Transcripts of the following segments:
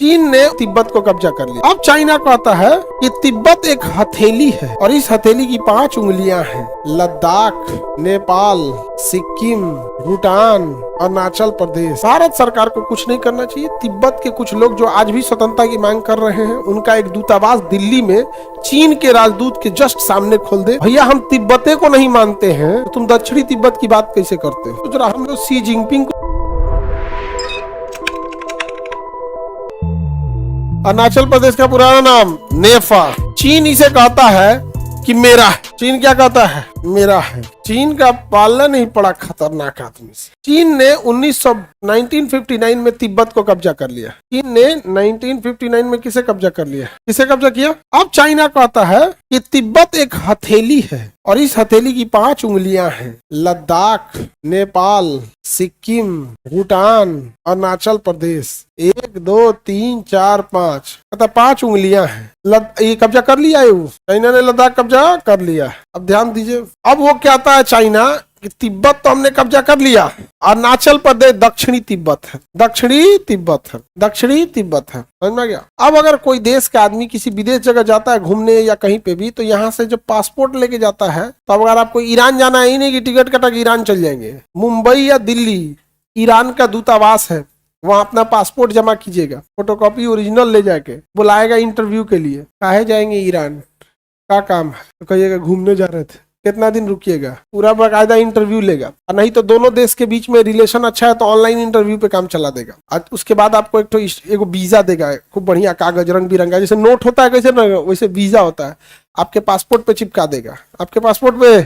चीन ने तिब्बत को कब्जा कर लिया। अब चाइना कहता है कि तिब्बत एक हथेली है और इस हथेली की 5 उंगलियां हैं। लद्दाख, नेपाल, सिक्किम, भूटान, अरुणाचल प्रदेश। भारत सरकार को कुछ नहीं करना चाहिए। तिब्बत के कुछ लोग जो आज भी स्वतंत्रता की मांग कर रहे हैं, उनका एक दूतावास दिल्ली में चीन के राजदूत के जस्ट सामने खोल दे। भैया हम तिब्बते को नहीं मानते हैं तो तुम दक्षिणी तिब्बत की बात कैसे करते हो? तो जरा हम लोग शी जिनपिंग को अरुणाचल प्रदेश का पुराना नाम नेफा। चीन इसे कहता है कि मेरा है। चीन क्या कहता है? मेरा है। चीन का पालना नहीं पड़ा खतरनाक आदमी से। चीन ने 1959 में तिब्बत को कब्जा कर लिया। चीन ने 1959 में किसे कब्जा कर लिया? किसे कब्जा किया? अब चाइना कहता है कि तिब्बत एक हथेली है और इस हथेली की 5 उंगलियां हैं। लद्दाख, नेपाल, सिक्किम, भूटान, अरुणाचल प्रदेश। 1 2 3 4 5 मतलब 5 उंगलियां हैं। ये कब्जा कर लिया है। चाइना ने लद्दाख कब्जा कर लिया। अब ध्यान दीजिए, अब वो कहता है चाइना कि तिब्बत तो हमने कब्जा कर लिया, अरुणाचल प्रदेश दक्षिणी तिब्बत है। दक्षिणी तिब्बत है। दक्षिणी तिब्बत है। समझ में गया? अब अगर कोई देश का आदमी किसी विदेश जगह जाता है घूमने या कहीं पे भी, तो यहाँ से जब पासपोर्ट लेके जाता है, तो अगर आपको ईरान जाना है, ही नहीं कि टिकट कटा के ईरान चल जाएंगे। मुंबई या दिल्ली ईरान का दूतावास है, वहां अपना पासपोर्ट जमा कीजिएगा, फोटोकॉपी ओरिजिनल ले जाके बुलाएगा इंटरव्यू के लिए। काहे जाएंगे ईरान? क्या काम है? तो कहिएगा घूमने जा रहे थे। कितना दिन रुकिएगा? पूरा बाकायदा इंटरव्यू लेगा। और नहीं तो दोनों देश के बीच में रिलेशन अच्छा है तो ऑनलाइन इंटरव्यू पे काम चला देगा। और उसके बाद आपको एक वीजा देगा, खूब बढ़िया कागज रंग बिरंगा, जैसे नोट होता है कैसे ना वैसे वीजा होता है, आपके पासपोर्ट पे चिपका देगा। आपके पासपोर्ट पे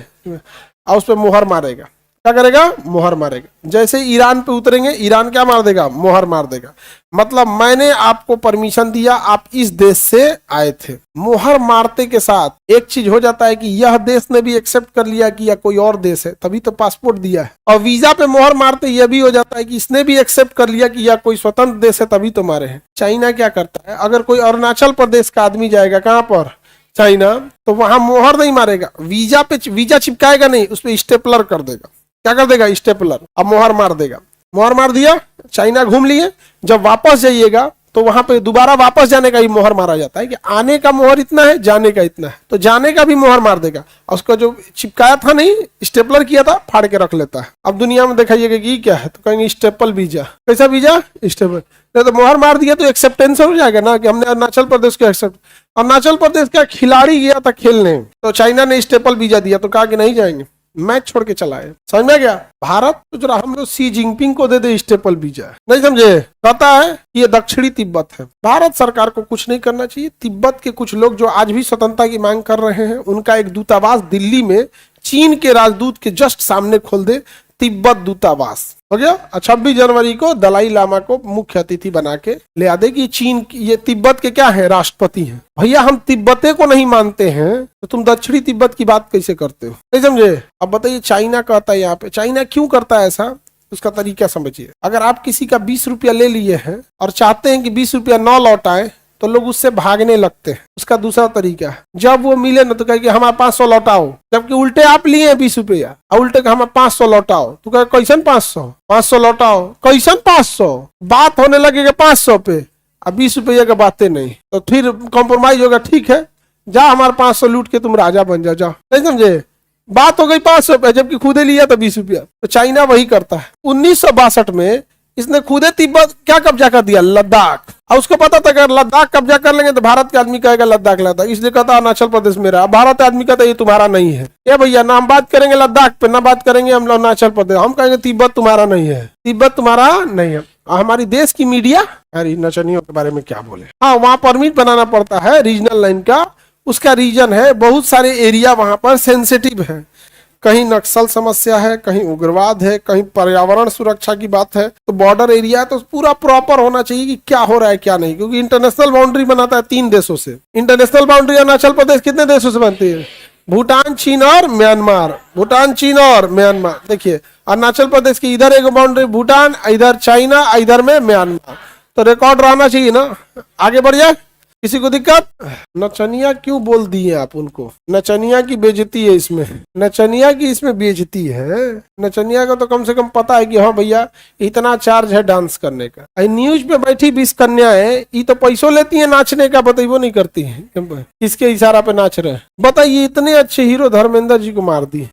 और उस पर मोहर मारेगा। क्या करेगा? मोहर मारेगा। जैसे ईरान पे उतरेंगे, ईरान क्या मार देगा? मोहर मार देगा। मतलब मैंने आपको परमिशन दिया, आप इस देश से आए थे। मोहर मारते के साथ एक चीज हो जाता है कि यह देश ने भी एक्सेप्ट कर लिया कि यह कोई और देश है, तभी तो पासपोर्ट दिया है। और वीजा पे मोहर मारते यह भी हो जाता है कि इसने भी एक्सेप्ट कर लिया कि यह कोई स्वतंत्र देश है, तभी तो मारे हैं। चाइना क्या करता है? अगर कोई अरुणाचल प्रदेश का आदमी जाएगा कहाँ पर? चाइना, तो वहां मोहर नहीं मारेगा, वीजा पे वीजा चिपकाएगा नहीं, उस पर स्टेपलर कर देगा। क्या कर देगा? स्टेपलर। अब मोहर मार देगा। मोहर मार दिया, चाइना घूम लिए। जब वापस जाइएगा तो वहां पे दोबारा वापस जाने का भी मोहर मारा जाता है कि आने का मोहर इतना है, जाने का इतना है, तो जाने का भी मोहर मार देगा। और उसका जो चिपकाया था नहीं, स्टेपलर किया था, फाड़ के रख लेता है। अब दुनिया में दिखाइएगा कि क्या है, तो कहेंगे स्टेपल वीजा। कैसा वीजा? स्टेपल। तो मोहर मार दिया तो एक्सेप्टेंस हो जाएगा ना कि हमने अरुणाचल प्रदेश को एक्सेप्ट। अरुणाचल प्रदेश का खिलाड़ी गया था खेलने, तो चाइना ने स्टेपल वीजा दिया, तो कहा कि नहीं जाएंगे, मैच छोड़ के चला है। समझ में गया? भारत तो जरा हम लोग शी जिनपिंग को दे दे स्टेपल वीजा। नहीं समझे? कहता है कि ये दक्षिणी तिब्बत है। भारत सरकार को कुछ नहीं करना चाहिए। तिब्बत के कुछ लोग जो आज भी स्वतंत्रता की मांग कर रहे हैं, उनका एक दूतावास दिल्ली में चीन के राजदूत के जस्ट सामने खोल दे। तिब्बत दूतावास हो गया। 26 जनवरी को दलाई लामा को मुख्य अतिथि बना के ले आ दे कि चीन ये तिब्बत के क्या है? राष्ट्रपति हैं। भैया हम तिब्बते को नहीं मानते हैं तो तुम दक्षिणी तिब्बत की बात कैसे करते हो? नहीं समझे? अब बताइए, चाइना कहता है यहाँ पे, चाइना क्यों करता है ऐसा, उसका तरीका समझिए। अगर आप किसी का 20 रुपया ले लिए हैं और चाहते हैं कि 20 रुपया न लौटाए, तो लोग उससे भागने लगते हैं। उसका दूसरा तरीका है, जब वो मिले ना तो कहे कि हमारा 500 लौटाओ, जबकि उल्टे आप लिए हैं 20 रुपया और उल्टे का हमारा 500 लौटाओ। तो कहे कैसन 500 लौटाओ, कैसन 500? बात होने लगेगा 500 पे, अब 20 रुपया का बातें नहीं, तो फिर कॉम्प्रोमाइज होगा। ठीक है, जा हमारे 500 लूट के तुम राजा बन जाओ। नहीं समझे? बात हो गई 500 पे, जबकि खुदे लिया था 20 रुपया। तो चाइना वही करता है। 1962 में इसने खुदे तिब्बत क्या कब्जा कर दिया? लद्दाख। और उसको पता था अगर लद्दाख कब्जा कर लेंगे तो भारत के आदमी कहेगा लद्दाख लद्दाख, इसलिए कहता अरुणाचल प्रदेश मेरा। भारत आदमी कहता ये तुम्हारा नहीं है। ये भैया ना हम बात करेंगे लद्दाख पे, ना बात करेंगे हम अरुणाचल प्रदेश, हम कहेंगे तिब्बत तुम्हारा नहीं है, तिब्बत तुम्हारा नहीं है। हमारी देश की मीडिया अरे नचनियों के बारे में क्या बोले। हाँ, वहां परमिट बनाना पड़ता है रीजनल लाइन का। उसका रीजन है, बहुत सारे एरिया वहां पर सेंसिटिव है। कहीं नक्सल समस्या है, कहीं उग्रवाद है, कहीं पर्यावरण सुरक्षा की बात है। तो बॉर्डर एरिया है तो पूरा प्रॉपर होना चाहिए कि क्या हो रहा है क्या नहीं, क्योंकि इंटरनेशनल बाउंड्री बनाता है 3 देशों से। इंटरनेशनल बाउंड्री अरुणाचल प्रदेश कितने देशों से बनती है? भूटान, चीन और म्यांमार। भूटान, चीन और म्यांमार। देखिए अरुणाचल प्रदेश की इधर एक बाउंड्री भूटान, इधर चाइना, इधर में म्यांमार। तो रिकॉर्ड रहना चाहिए ना। आगे बढ़ जाए, किसी को दिक्कत? नचनिया क्यों बोल दिए आप उनको? नचनिया की बेइज्जती है इसमें, नचनिया की इसमें बेइज्जती है। नचनिया का तो कम से कम पता है कि हाँ भैया इतना चार्ज है डांस करने का। न्यूज पे बैठी 20 कन्याएं, ये तो पैसों लेती है नाचने का, बताइए नहीं करती है किसके इशारा पे नाच रहे हैं। बताइए इतने अच्छे हीरो धर्मेंद्र जी को मार दिए।